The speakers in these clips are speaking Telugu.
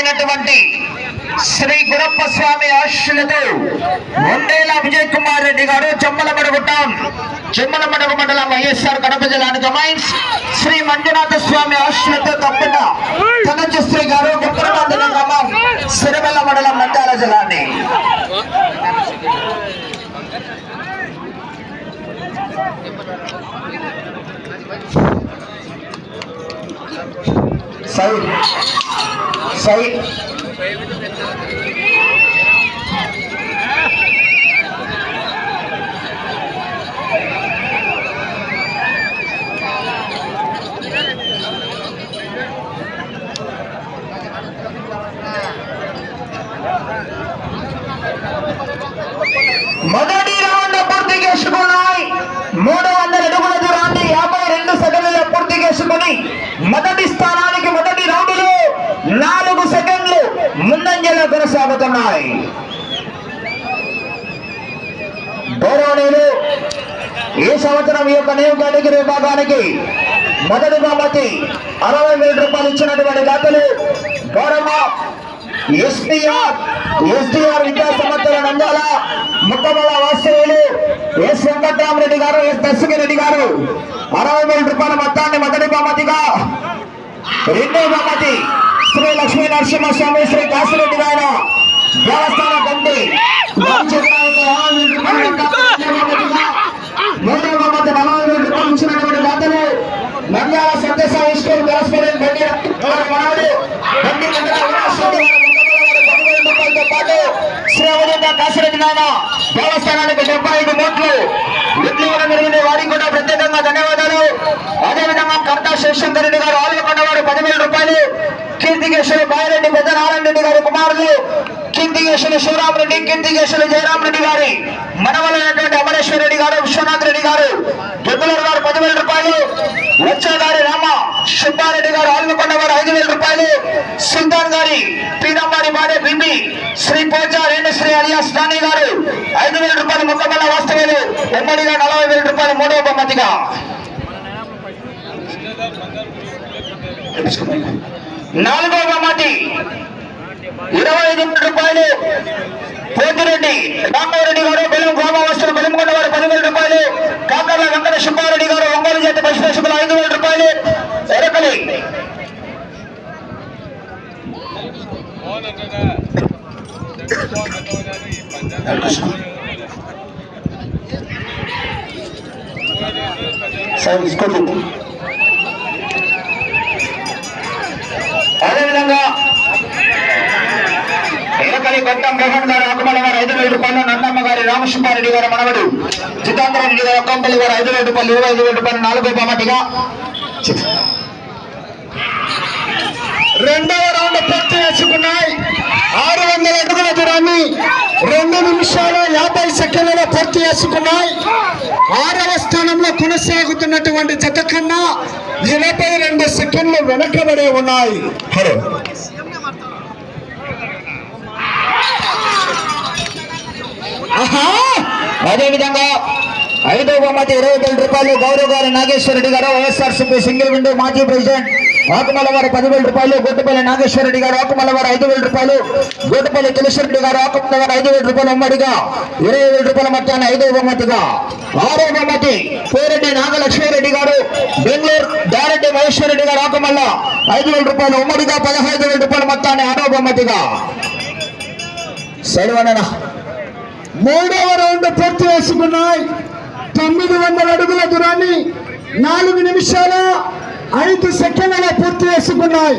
అయినటువంటి శ్రీ గురప్ప స్వామి ఆశీస్సులతో మొండేల విజయ్ కుమార్ రెడ్డి గారు చెమ్మలమడుగు మండలం వైఎస్ఆర్ కడప జిల్లానికి మైన్స్ శ్రీ మంజునాథ స్వామి ఆశీస్సులతో తప్పట ధనంజశ్రీ గారు గ్రామం సిరివెల్ల మండలం నంద్యాల జిల్లాని సై మొదటి రౌండ్ పూర్తి చేసుకున్నాయి. 300 అడుగుల దూరాన్ని 52 సెకండ్లలో పూర్తి చేసుకుని మొదటి స్థానానికి మొదటి రౌండ్ లో 4 సెకండ్లు ముందంజలో కొనసాగుతున్నాయి. గౌరవనీయులు ఈ సంవత్సరం ఈ యొక్క నేమ్ కేటగిరీ విభాగానికి మొదటి బహుమతి 60,000 రూపాయలు ఇచ్చినటువంటి దాతలు గౌరవ ఎస్టీఆర్ విద్యా సంస్థల నంద్యాల ముక్కమల వాస్తవ్యులు ఎస్ వెంకట్రామరెడ్డి గారు, ఎస్ దర్శగిరెడ్డి గారు 60,000 రూపాయల మొత్తాన్ని మొదటి బహుమతిగా, రెండో బహుమతి శ్రీ లక్ష్మీ నరసింహస్వామి శ్రీ కాశిరెడ్డి గారు దేవస్థాన కమిటీ, మూడో బహుమతి 40,000 రూపాయలు ఇచ్చినటువంటి దాతలు నంద్యాల సత్యసాయి స్కూల్ కరస్పాండెంట్ బండి పాటు శ్రీ అవధూత కాశిరెడ్డి నాయన దేవస్థానానికి 75 మూట్లు ఇట్లు ఇవ్వడం జరిగింది. వారికి కూడా ప్రత్యేకంగా ధన్యవాదాలు. అదేవిధంగా కర్తా శివశంకర్ రెడ్డి గారు ఆలయకొండ వారు 10,000 రూపాయలు, కీర్తికేశ్వరి బాయరెడ్డి పెద్దనారాయణ రెడ్డి గారి కుమారులు కీర్తికేశ్వరి శివరామరెడ్డి, కీర్తికేశ్వరి జయరామరెడ్డి గారి మనవలైనటువంటి అమరేశ్వర రెడ్డి గారు, విశ్వనాథ్ రెడ్డి గారు దుబ్బలూరు గారు 10,000 రూపాయలు, వచ్చాగారి రామ సుబ్బారెడ్డి గారు ఆలయకొండ వారు 5,000 రూపాయలు, సుల్తాన్ గారి పీరంబారి భార్య బింబి శ్రీ పోచా రేణుశ్రీ అలియాస్ నాని గారు 5,000 రూపాయలు, ముక్కమల్ల వాస్తవ్యులు ఉమ్మడిగా 40,000 రూపాయలు మూడవ బహుమతిగా. నాలుగవ బహుమతి 25,000 రూపాయలు పోతిరెడ్డి రామారెడ్డి గారు బెల్లం గ్రామవాసులు బెల్లంకొండ వారు 10,000 రూపాయలు, కాకర్ల వెంకట సుబ్బారెడ్డి గారు ఒంగోలు జాతి పశుపక్షులు 5,000 రూపాయలు, ఎరకలి అదేవిధంగా ఎరకలి గొట్టం మోహన్ గారు ఆకుమల గారు 5,000 రూపాయలు, నన్నమ్మ గారి రామసుబ్బారెడ్డి గారు మనవడు చిత్తాంధ్ర రెడ్డి గారు ఒక్కంపల్లి గారు 5,000 రూపాయలు, 25,000 రూపాయలు నాలుగో బహుమతిగా. రెండవ రౌండ్ పూర్తి చేసుకున్నాయి. 600 అడుగుల దూరాన్ని 2 నిమిషాల 50 సెకండ్లలో పూర్తి చేసుకున్నాయి. 6వ స్థానంలో కొనసాగుతున్నటువంటి జత కన్నా 22 సెకండ్లు వెనకబడే ఉన్నాయి. అదేవిధంగా 5వ బహుమతి 20,000 రూపాయలు గౌరవ్ గారి నాగేశ్వరరెడ్డి గారు వైఎస్ఆర్సీపీ సింగిల్ విండో మాజీ ప్రెసిడెంట్ ఆకుమల వారు 10,000 రూపాయలు, గొడ్డపల్లి నాగేశ్వరరెడ్డి గారు ఆకుమల వారు 5,000 రూపాయలు, గొడ్డపల్లి తులసిరెడ్డి గారు ఆకుమల వారు 5,000 రూపాయలు ఉమ్మడిగా 20,000 రూపాయల మొత్తాన్ని 5వ బహుమతిగా. 6వ బహుమతి పేరెడ్డి నాగలక్ష్మీరెడ్డి గారు బెంగళూరు, దారెడ్డి మహేశ్వరరెడ్డి గారు ఆకుమల్ల 5,000 రూపాయలు ఉమ్మడిగా 15,000 రూపాయల మొత్తాన్ని 6వ బహుమతిగా. సెలవననా 3వ రౌండ్ పూర్తి చేసుకున్నాయి. 900 అడుగుల దూరాన్ని 4 నిమిషాల 5 సెకండ్ల పూర్తి చేసుకున్నాయి.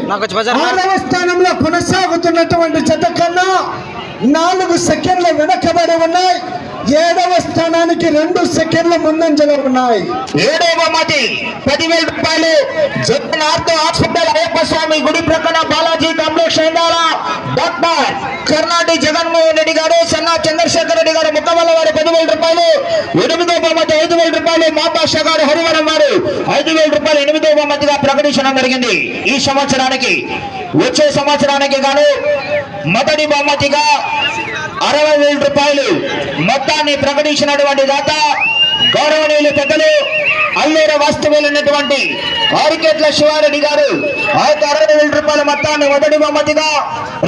6వ స్థానంలో కొనసాగుతున్నటువంటి జత కన్నా 4 సెకండ్ల వెనకబడి ఉన్నాయి. 7వ స్థానానికి 2 సెకండ్ల ముందంజలో ఉన్నాయి. 7వ బహుమతి 10,000 రూపాయలు జగన్నాథ్ హాస్పిటల్ అయ్యప్ప స్వామి గుడి ప్రక్కన బాలాజీ కాంప్లెక్స్ చందాల డాక్టర్ కర్ణాటి జగన్మోహన్ రెడ్డి గారు, సన్నా చంద్రశేఖర్ రెడ్డి గారు ముక్కమల్ల వారు 10,000 రూపాయలు. 8వ బహుమతి 5,000 రూపాయలు మాపాష గారు హరివరం వారు 5,000 రూపాయలు 8వ బహుమతిగా ప్రకటించడం జరిగింది. ఈ సంవత్సరానికి వచ్చే సంవత్సరానికి గాను మొదటి బహుమతిగా 60,000 రూపాయలు మొత్తాన్ని ప్రకటించినటువంటి దాత గౌరవనీయులు పెద్దలు అల్లేర వాస్తవ్యులైనటువంటి ఆరికేట్ల శివారెడ్డి గారు ఆ 60,000 రూపాయల మొత్తాన్ని మొదటి బహుమతిగా,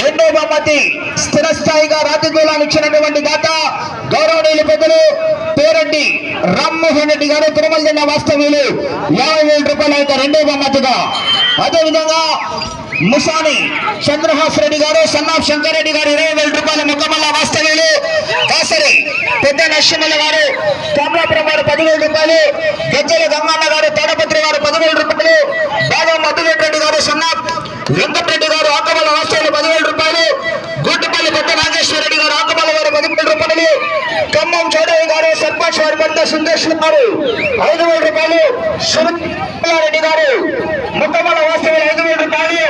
రెండో బహుమతి స్థిరస్థాయిగా రాజకీయాలను ఇచ్చినటువంటి దాత గౌరవనీయులు పెద్దలు పేరెడ్డి రామ్మోహన్ రెడ్డి గారు తిరుమల జిల్లా వాస్తవ్యులు 50,000 రూపాయల యొక్క రెండో బహుమతిగా, అదేవిధంగా ముసాని చంద్రహాస్ రెడ్డి గారు సన్నాఫ్ శంకర్ రెడ్డి గారు 20,000 రూపాయల ముక్కమల్ల వాస్తవ్యులు, కాసరి పెద్ద నరసింహల గారు కమలాపురం గారు 10,000 రూపాయలు, గజ్జల గంగన్న గారు తాడపత్రి గారు 10,000 రూపాయలు, బాగా మధురెడ్డి గారు సన్నాఫ్ వెంకటరెడ్డి గారు ఆకమల్ల వాస్తవ్యులు 10,000 రూపాయలు, గుడ్డుపల్లి పెద్ద నాగేశ్వర రెడ్డి గారు ఆకమల్ల గారు 10,000 రూపాయలు, ఖమ్మం చౌడయ్య గారు సర్పంచ్ వారి పెద్ద సుందేశ్వర గారు 5,000 రూపాయలు, సురేంద్రారెడ్డి గారు ముక్కమల్ల వాస్తవ్యులు 5,000 రూపాయలు,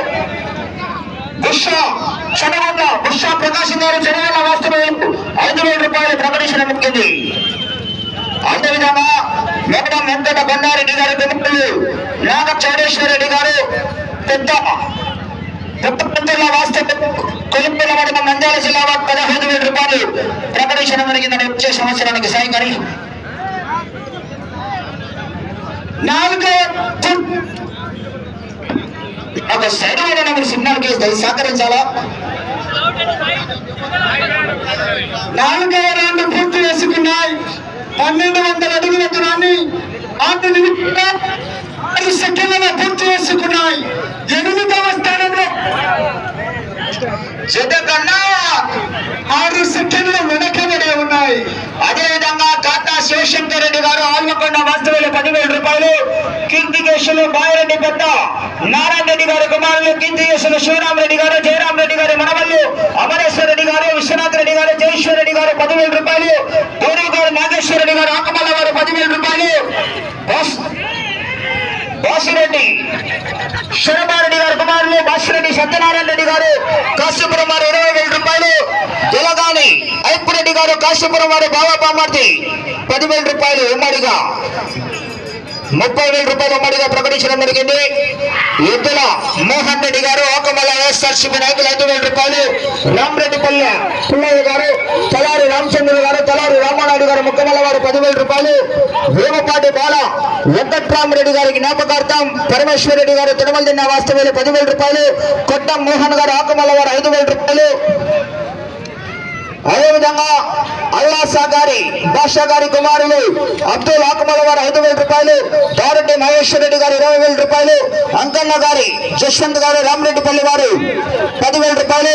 బుషా ప్రకాశం గారు చెరవల్ల వాస్తవ్యులు 5,000 రూపాయలు ప్రకటించడం ముఖ్యంది. అదేవిధంగా వెంకట వెంకట బండారెడ్డి గారు పెద్దలు, నాగ చౌడేశ్వర రెడ్డి గారు పెద్ద వాస్తవ్యులు కొలింపుల మండలం నంద్యాల జిల్లా 15,000 రూపాయలు ప్రకటించడం జరిగిందని వచ్చే సంవత్సరానికి సాయంకారి ఒక సైడ్ మీరు సిగ్నల్ కేసు సహకరించాలా. 4వ రౌండ్ పూర్తి చేసుకున్నాయి. 1,200 అడుగుల దూరాన్ని 6 నిమిషాల 6 సెకండ్లలో పూర్తి చేసుకున్నాయి. 8వ స్థానంలో కన్నా 6 సెకండ్లు వెనకబడి ఉన్నాయి. అదేవిధంగా కాటా శివశంకర్ రెడ్డి గారు ఆల్మకొండ వాస్తవ్యులు 10,000 రూపాయలు, కీర్తికేశులు బాయరెడ్డి పెద్ద నారాయణ రెడ్డి గారు కుమారులు, కీర్తికేశులు శివరామరెడ్డి గారు జయరాం రెడ్డి గారు మనవల్లు, అమరేశ్వర రెడ్డి గారు విశ్వనాథ్ రెడ్డి గారు జయేశ్వర రెడ్డి గారు 10,000 రూపాయలు, గౌరవ్ గారు నాగేశ్వర రెడ్డి గారు ఆకమల్ల గారు 10,000 రూపాయలు, బాసిరెడ్డి శరభారెడ్డి గారు కుమారులు బాసిరెడ్డి సత్యనారాయణ రెడ్డి గారు కాశీపురం వారు 20,000 రూపాయలు, జలగాని ఐపురెడ్డి గారు కాశీపురం వారు బాబా పామార్తి 10,000 రూపాయలు ఉమ్మడిగా, 30,000 రూపాయలు ఉమ్మడిగా ప్రకటించడం జరిగింది. ఎద్దుల మోహన్ రెడ్డి గారు ఆకమల్ల వైఎస్ఆర్సీపీ నాయకులు 5,000 రూపాయలు, రామరెడ్డిపల్లె పుల్లయ్య గారు, తలారి రామచంద్ర గారు, తలారి రామానాయుడు గారు ముక్కమల్ల వారు 10,000 రూపాయలు, వేమపాటి బాల వెంకట్రామరెడ్డి గారి జ్ఞాపకార్థం పరమేశ్వర రెడ్డి గారు తిరుమల జిల్లా వాస్తవ్యులు 10,000 రూపాయలు, కొట్టం మోహన్ గారు ఆకమల్ల వారు 5,000 రూపాయలు, అదేవిధంగా అల్లాసా గారి బాషా గారి కుమారులు అబ్దుల్ ఆకమల్ల వారు 5,000 రూపాయలు, దారెడ్డి మహేశ్వర రెడ్డి గారు 20,000 రూపాయలు, అంకన్న గారి జశ్వంత్ గారు రామరెడ్డిపల్లి వారు 10,000 రూపాయలు,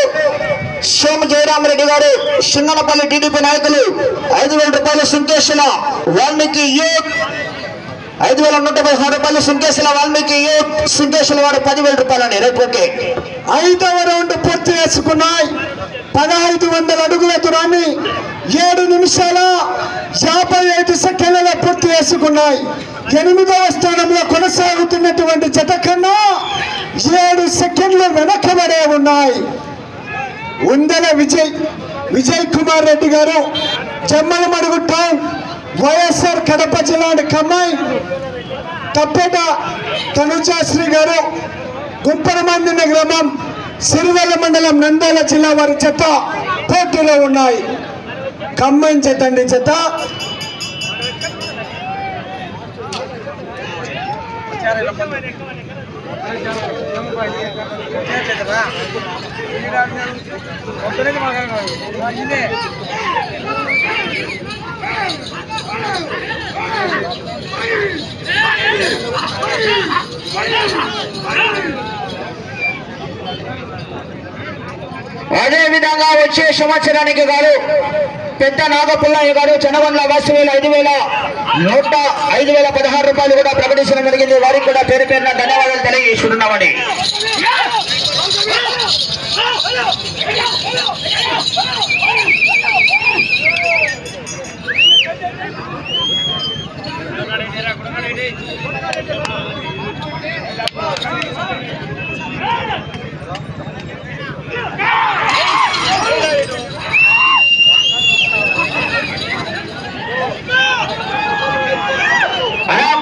సోమ జయరామరెడ్డి గారు సింగనపల్లి టీడీపీ నాయకులు 5,000 రూపాయలు, సుంకేశ్వర వాల్మీకి యూత్ 5,116 రూపాయలు, సుంకేశ్వర వాల్మీకి యూత్ సుంకేశ్వర వారు 10,000 రూపాయలు అండి. Right okay. 5వ రౌండ్ పూర్తి చేసుకున్నాయి. 1,500 అడుగుల దూరాన్ని 7 నిమిషాల 55 సెకండ్లలో పూర్తి చేసుకున్నాయి. 8వ స్థానంలో కొనసాగుతున్నటువంటి జత కన్నా 7 సెకండ్లు వెనకబడే ఉన్నాయి. ఉందల విజయ్ కుమార్ రెడ్డి గారు జమ్మలమడుగు టౌన్ వైఎస్ఆర్ కడప జిల్లా కమ్మాయి, తప్పేట తనుజాశ్రీ గారు గుంపరమందిన గ్రామం సిరివెల్ల మండలం నంద్యాల జిల్లా వారి జత పోటీలో ఉన్నాయి. ఖమ్మం జత అండి. జత అదే విధంగా వచ్చే సంవత్సరానికి గారు పెద్ద నాగపుల్లయ్య గారు చనగొండ్ల వాస్తవ్యులు 5,116 రూపాయలు కూడా ప్రకటించడం జరిగింది. వారికి కూడా పేరు పేరున ధన్యవాదాలు తెలియజేస్తున్నామని.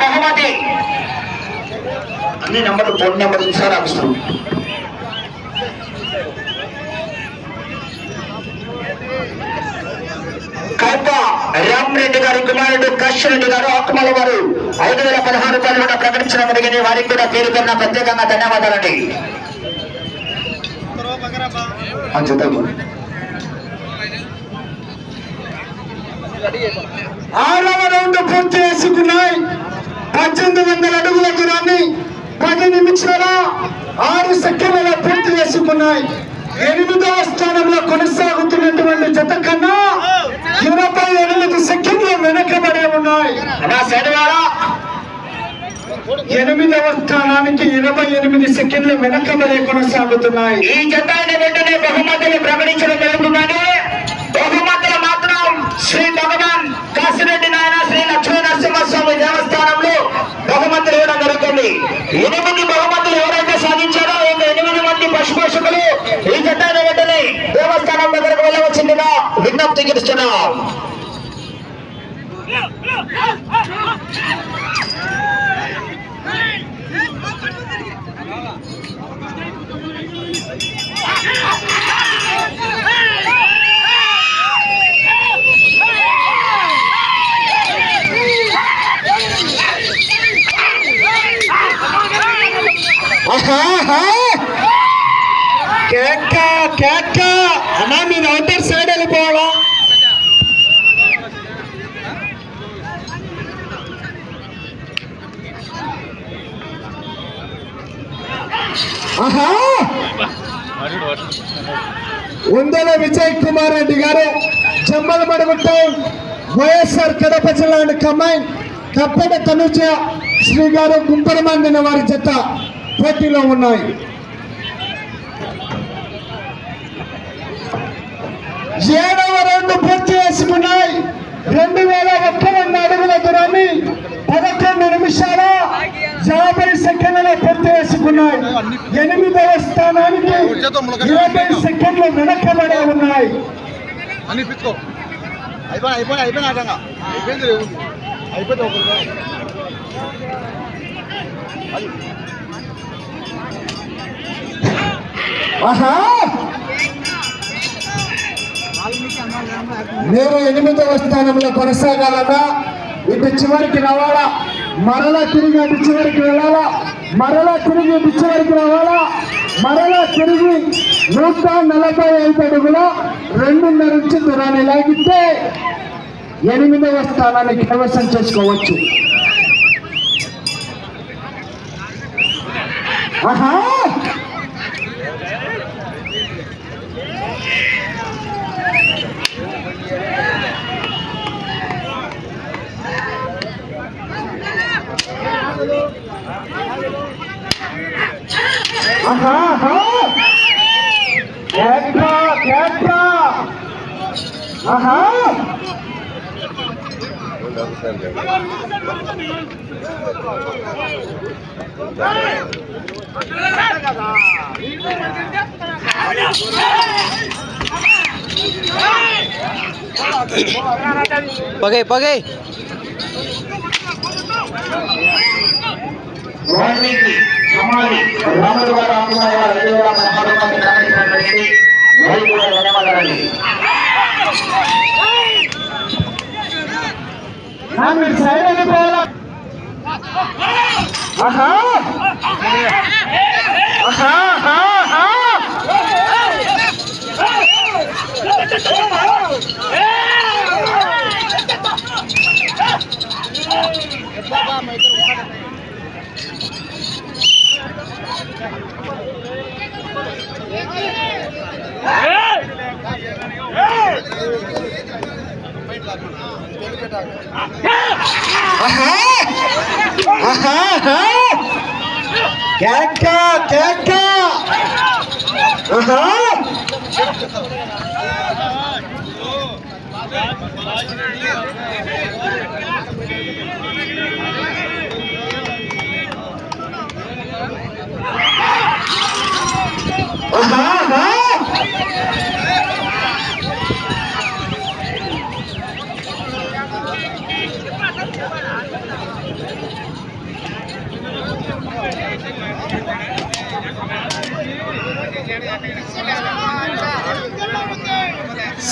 బహుమతి అన్ని నెంబర్లు ఫోన్ నెంబర్ సార్ ఆపిస్తాం. కడప రామరెడ్డి గారి కుమారుడు కృష్ణరెడ్డి గారు ఆకుమల వారు 5,016 రూపాయలు కూడా ప్రకటించడం జరిగింది. వారికి కూడా పేరు పేరున ప్రత్యేకంగా ధన్యవాదాలండి. 6వ రౌండ్ పూర్తి చేసుకున్నాయి. 1800 అడుగుల దూరాన్ని 10 నిమిషాల 6 సెకండ్లలో పూర్తి చేసుకున్నాయి. 8వ స్థానంలో కొనసాగుతున్నటువంటి జత కన్నా 28 సెకండ్లు వెనకబడి ఉన్నాయి. 8వ స్థానానికి 28 సెకండ్లు వెనకబడి కొనసాగుతున్నాయి. ఈ జత వెంటనే బహుమతులు ప్రకటించడం జరుగుతుందని బహుమతులు మాత్రం శ్రీ భగవాన్ కాశిరెడ్డి నాయన శ్రీ లక్ష్మీ నరసింహస్వామి దేవస్థానంలో బహుమతులు ఇవ్వడం జరుగుతుంది. 8 బహుమతులు ఎవరైతే సాధించారో 8 మంది పశుపోషకులు ఈ జత వెంటనే దేవస్థానం దగ్గరకు వెళ్ళవచ్చిందిగా విజ్ఞప్తి చేస్తున్నాం. అన్నా మీరు అవుటర్ సైడ్ వెళ్ళిపోవాలా? ఉందల విజయ్ కుమార్ రెడ్డి గారు జమ్మలమడుగు వైఎస్ఆర్ కడప జిల్లా కమ్మాయి కప్పడ తనుజ శ్రీ గారు గుంపరమందిన వారి జత పోటీలో ఉన్నాయి. 7వ రౌండ్ పూర్తి చేసుకున్నాయి. 2001 అడుగుల దూరాన్ని 11 నిమిషాల 50 సెకండ్లలో పూర్తి చేసుకున్నాయి. 8వ స్థానానికి 20 సెకండ్లు వెనకబడి ఉన్నాయి. నేను 8వ స్థానంలో కొనసాగాలన్నా ఇటు చివరికి రావాలా, మరలా తిరిగి అటు చివరికి వెళ్ళాలా, మరలా తిరిగి ఇటు చివరికి రావాలా, మరలా తిరిగి 145 అడుగుల 2.5 ఇంచు దూరాన్ని లాగితే 8వ స్థానాన్ని కైవసం చేసుకోవచ్చు. పగై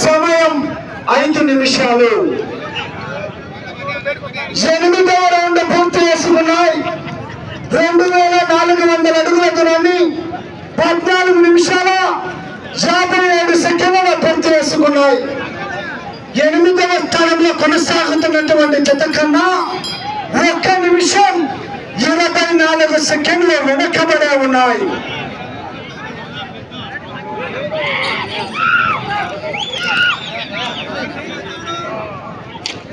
సమయం 5 నిమిషాలు. 8వ రౌండ్ పూర్తి చేసుకున్నాయి. 2400 అడుగుల దూరాన్ని 14 నిమిషాల 57 సెకండ్ల పూర్తి చేసుకున్నాయి. 8వ స్థానంలో కొనసాగుతున్నటువంటి జత కన్నా 1 నిమిషం 24 సెకండ్లు వెనకబడే ఉన్నాయి.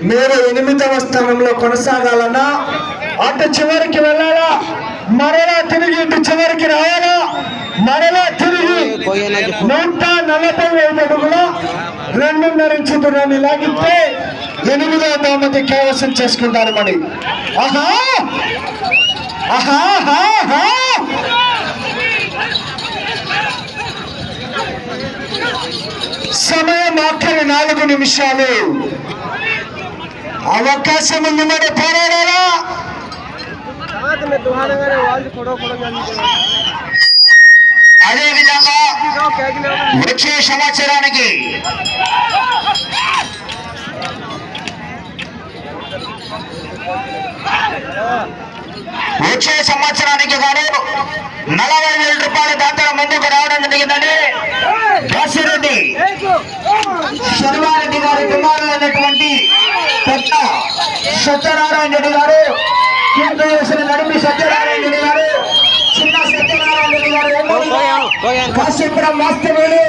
మీరు 8వ స్థానంలో కొనసాగాలన్నా అటు చివరికి వెళ్ళాలా, మరలా తిరిగి ఇటు చివరికి రావాలా, మరలా తిరిగి 145 అడుగుల 2.5 ఇంచు దూరాన్ని లాగితే 8వ బహుమతి కైవసం చేసుకుంటారు. మరి ఆహా ఆహా ఆహా సమయం ఆఖరి 4 నిమిషాలు. అవకాశం ఉంది, మరి పోరాడాలా. అదే విధంగా వచ్చే సంవత్సరానికి గాను 40,000 రూపాయల దాతల ముందుకు రావడం జరిగిందండి. వాసిరెడ్డి శర్వారెడ్డి గారి కుమారులు అయినటువంటి పెద్ద సత్యనారాయణ రెడ్డి గారు, కింద వేసిన నడిపి సత్యనారాయణ రెడ్డి గారు, చిన్న సత్యనారాయణ రెడ్డి గారు, కాశీపురం వాస్తవ్యులు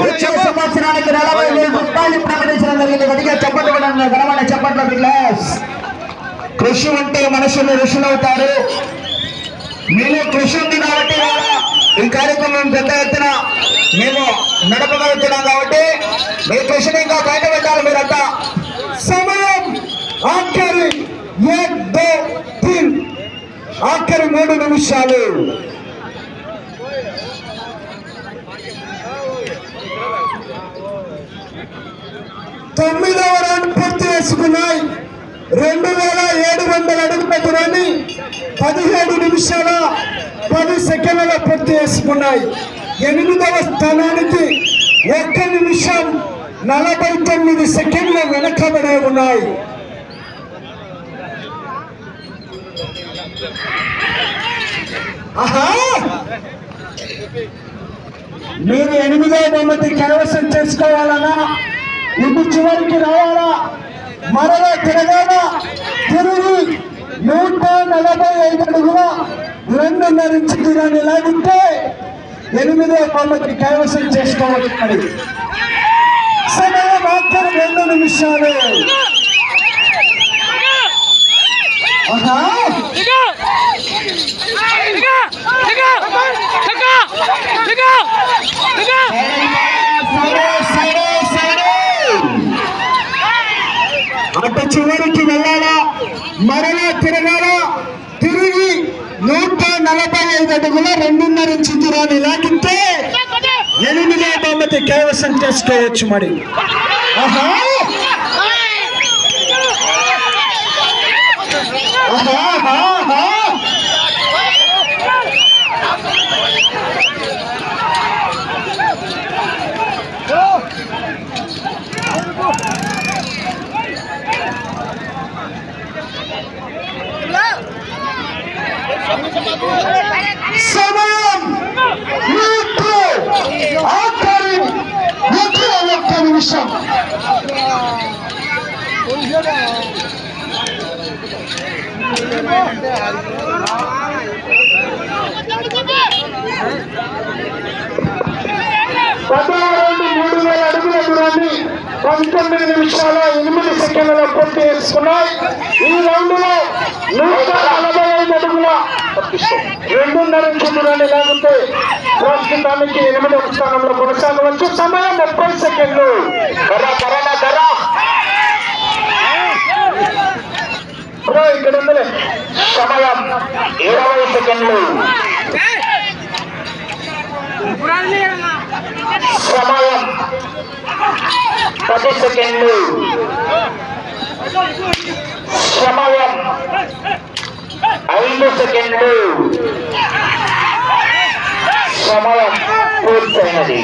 వచ్చే సంవత్సరానికి 40,000 రూపాయలు ప్రకటించడం జరిగింది. గట్టిగా చెప్పట్లు కూడా ఘనమైన చెప్పట్ల క్లాస్. కృషి ఉంటే మనుషులు ఋషులవుతారు. మేము కృషి ఉంది కాబట్టి ఈ కార్యక్రమం పెద్ద ఎత్తున మేము నడపగలుగుతున్నాం కాబట్టి మీ కృషిని ఇంకా బయట పెట్టాలి మీరంతా. సమయం ఆఖరి 3 నిమిషాలు. 9వ రౌండ్ పూర్తి చేసుకున్నాయి. 2700 అడుగుల దూరాన్ని 17 నిమిషాల 10 సెకండ్లలో పూర్తి చేసుకున్నాయి. 8వ స్థానానికి 1 నిమిషం 49 సెకండ్లు వెనకబడే ఉన్నాయి. ఆహా, మీరు 8వ బహుమతి కైవసం చేసుకోవాలన్నా ఇటు చివరికి రావాలా, మరలా తిరగాలా, తిరిగి 145 అడుగుల 2.5 ఇంచు దూరాన్ని లాగితే 8వ బహుమతి కైవసం చేసుకోవాలి. సమయం మాత్రం 2 నిమిషాలు. ఆహా, అటు చివరికి వెళ్ళాలా, మరలా తిరగాలా, తిరిగి 145 అడుగుల 2.5 ఇంచు దూరాన్ని లాగితే 8వ బహుమతి కైవసం చేసుకోవచ్చు. మరి ఆహా ఆహా ఆహా, సమయం ఆఖరి 1 నిమిషం. పదహారు 3,000 అడుగుల దూరాన్ని 19 నిమిషాల 8 సెకండ్లలో పూర్తి చేసుకున్నాయి. ఈ రౌండ్ లో 145 అడుగుల 2.5 ఇంచు దూరాన్ని లాగితే ప్రస్తుతానికి 8వ స్థానంలో కొనసాగవచ్చు. సమయం 30 సెకండ్లు. ఇక్కడ ఉందిలే. సమయం 20 సెకండ్లు. సమయం 10 సెకండ్లు. సమయం 5 సెకండ్లు. సమయం పూర్తయినది.